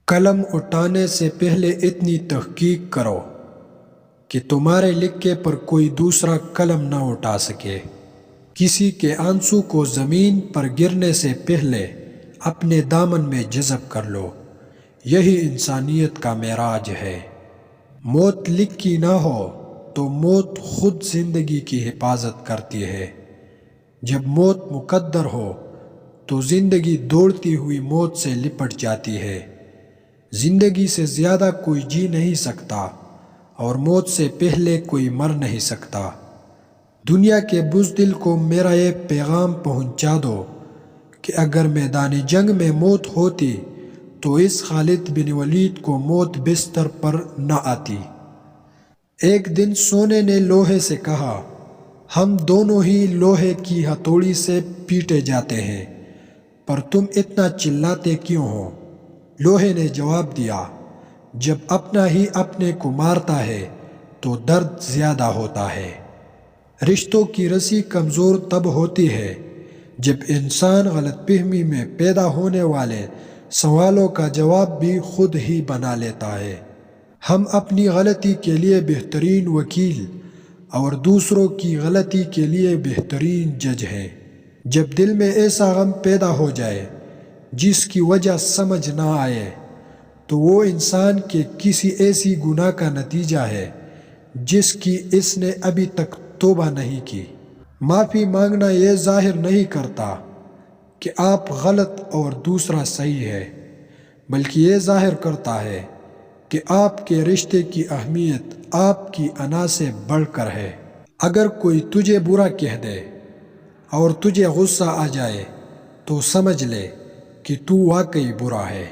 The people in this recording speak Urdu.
قلم اٹھانے سے پہلے اتنی تحقیق کرو کہ تمہارے لکھے پر کوئی دوسرا قلم نہ اٹھا سکے۔ کسی کے آنسو کو زمین پر گرنے سے پہلے اپنے دامن میں جذب کر لو، یہی انسانیت کا معراج ہے۔ موت لکھی نہ ہو تو موت خود زندگی کی حفاظت کرتی ہے۔ جب موت مقدر ہو تو زندگی دوڑتی ہوئی موت سے لپٹ جاتی ہے۔ زندگی سے زیادہ کوئی جی نہیں سکتا اور موت سے پہلے کوئی مر نہیں سکتا۔ دنیا کے بزدل کو میرا یہ پیغام پہنچا دو کہ اگر میدان جنگ میں موت ہوتی تو اس خالد بن ولید کو موت بستر پر نہ آتی۔ ایک دن سونے نے لوہے سے کہا، ہم دونوں ہی لوہے کی ہتھوڑی سے پیٹے جاتے ہیں، پر تم اتنا چلاتے کیوں ہو؟ لوہے نے جواب دیا، جب اپنا ہی اپنے کو مارتا ہے تو درد زیادہ ہوتا ہے۔ رشتوں کی رسی کمزور تب ہوتی ہے جب انسان غلط فہمی میں پیدا ہونے والے سوالوں کا جواب بھی خود ہی بنا لیتا ہے۔ ہم اپنی غلطی کے لیے بہترین وکیل اور دوسروں کی غلطی کے لیے بہترین جج ہیں۔ جب دل میں ایسا غم پیدا ہو جائے جس کی وجہ سمجھ نہ آئے تو وہ انسان کے کسی ایسی گناہ کا نتیجہ ہے جس کی اس نے ابھی تک توبہ نہیں کی۔ معافی مانگنا یہ ظاہر نہیں کرتا کہ آپ غلط اور دوسرا صحیح ہے، بلکہ یہ ظاہر کرتا ہے کہ آپ کے رشتے کی اہمیت آپ کی انا سے بڑھ کر ہے۔ اگر کوئی تجھے برا کہہ دے اور تجھے غصہ آ جائے تو سمجھ لے کہ تو واقعی برا ہے۔